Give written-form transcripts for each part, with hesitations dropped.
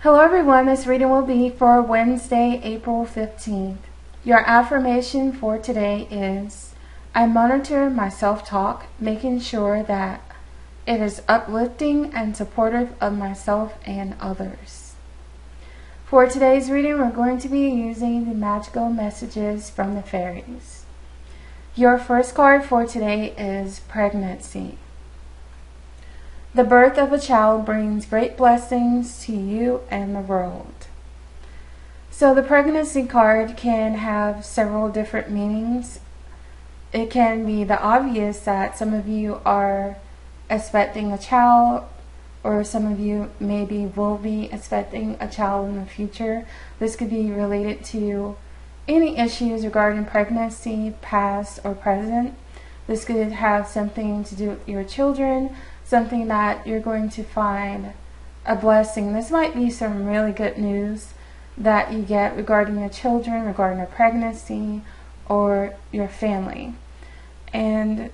Hello everyone, this reading will be for Wednesday, April 15th. Your affirmation for today is, I monitor my self-talk, making sure that it is uplifting and supportive of myself and others. For today's reading, we're going to be using the magical messages from the fairies. Your first card for today is pregnancy. The birth of a child brings great blessings to you and the world. So the pregnancy card can have several different meanings. It can be the obvious that some of you are expecting a child, or some of you maybe will be expecting a child in the future. This could be related to any issues regarding pregnancy, past or present. This could have something to do with your children, something that you're going to find a blessing. This might be some really good news that you get regarding your children, regarding a pregnancy, or your family. And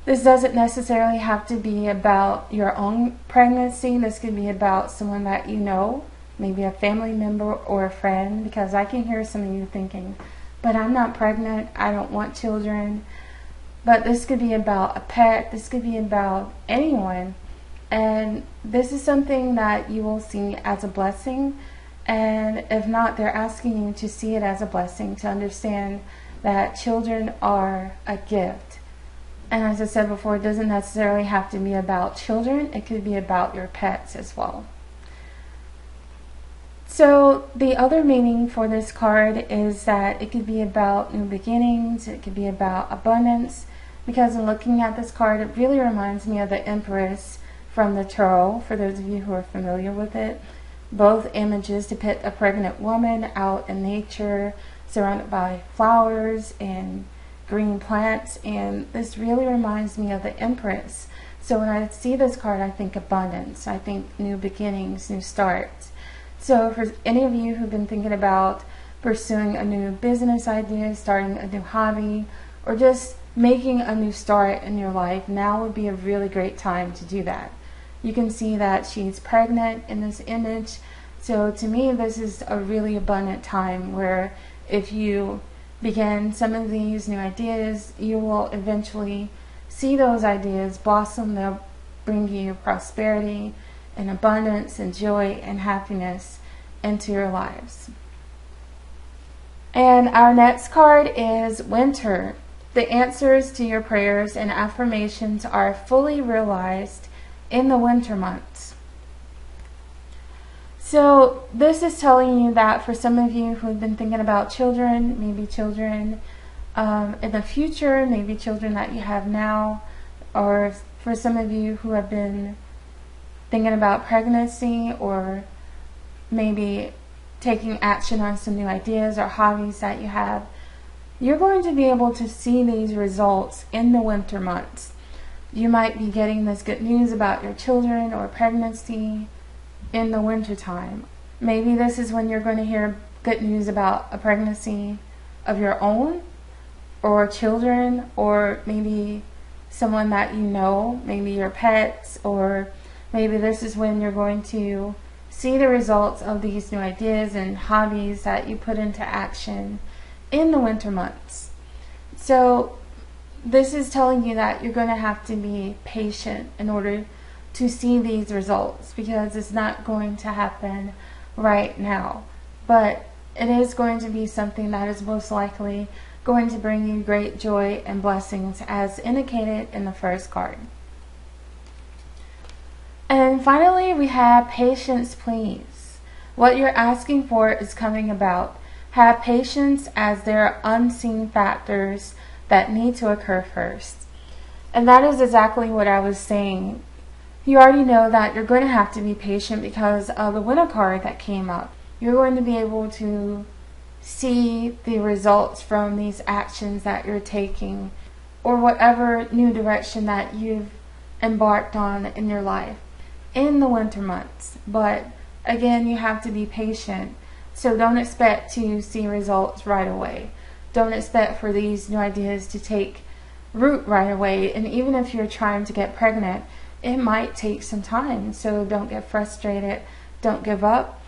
this doesn't necessarily have to be about your own pregnancy. This could be about someone that you know, maybe a family member or a friend, because I can hear some of you thinking, but I'm not pregnant, I don't want children. But this could be about a pet, this could be about anyone. And this is something that you will see as a blessing. And if not, they're asking you to see it as a blessing, to understand that children are a gift. And as I said before, it doesn't necessarily have to be about children, it could be about your pets as well. So the other meaning for this card is that it could be about new beginnings, it could be about abundance, because in looking at this card, it really reminds me of the Empress from the Tarot, for those of you who are familiar with it. Both images depict a pregnant woman out in nature, surrounded by flowers and green plants, and this really reminds me of the Empress. So when I see this card, I think abundance, I think new beginnings, new starts. So for any of you who've been thinking about pursuing a new business idea, starting a new hobby, or just making a new start in your life, now would be a really great time to do that. You can see that she's pregnant in this image. So to me, this is a really abundant time where if you begin some of these new ideas, you will eventually see those ideas blossom. They'll bring you prosperity and abundance and joy and happiness into your lives. And our next card is winter. The answers to your prayers and affirmations are fully realized in the winter months. So this is telling you that for some of you who have been thinking about children, maybe children in the future, maybe children that you have now, or for some of you who have been thinking about pregnancy, or maybe taking action on some new ideas or hobbies that you have, you're going to be able to see these results in the winter months. You might be getting this good news about your children or pregnancy in the winter time. Maybe this is when you're going to hear good news about a pregnancy of your own, or children, or maybe someone that you know, maybe your pets, or maybe this is when you're going to see the results of these new ideas and hobbies that you put into action in the winter months. So this is telling you that you're going to have to be patient in order to see these results, because it's not going to happen right now. But it is going to be something that is most likely going to bring you great joy and blessings, as indicated in the first card. And finally, we have patience, please. What you're asking for is coming about. Have patience, as there are unseen factors that need to occur first. And that is exactly what I was saying. You already know that you're going to have to be patient because of the winter card that came up. You're going to be able to see the results from these actions that you're taking, or whatever new direction that you've embarked on in your life in the winter months. But again, you have to be patient. So don't expect to see results right away. Don't expect for these new ideas to take root right away. And even if you're trying to get pregnant, it might take some time. So don't get frustrated. Don't give up.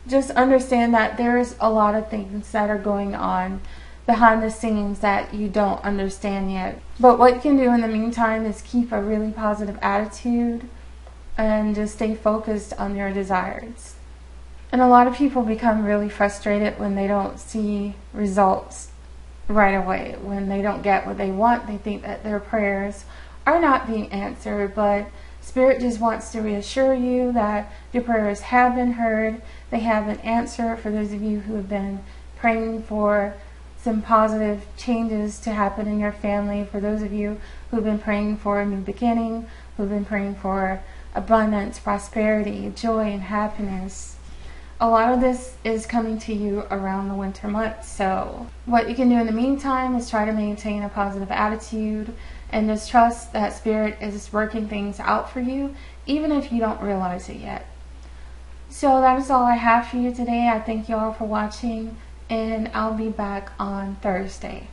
Just understand that there's a lot of things that are going on behind the scenes that you don't understand yet. But what you can do in the meantime is keep a really positive attitude and just stay focused on your desires. And a lot of people become really frustrated when they don't see results right away. When they don't get what they want, they think that their prayers are not being answered, but Spirit just wants to reassure you that your prayers have been heard. They have been answered. For those of you who have been praying for some positive changes to happen in your family, for those of you who've been praying for a new beginning, who've been praying for abundance, prosperity, joy, and happiness, a lot of this is coming to you around the winter months. So what you can do in the meantime is try to maintain a positive attitude and just trust that Spirit is working things out for you, even if you don't realize it yet. So that is all I have for you today. I thank you all for watching, and I'll be back on Thursday.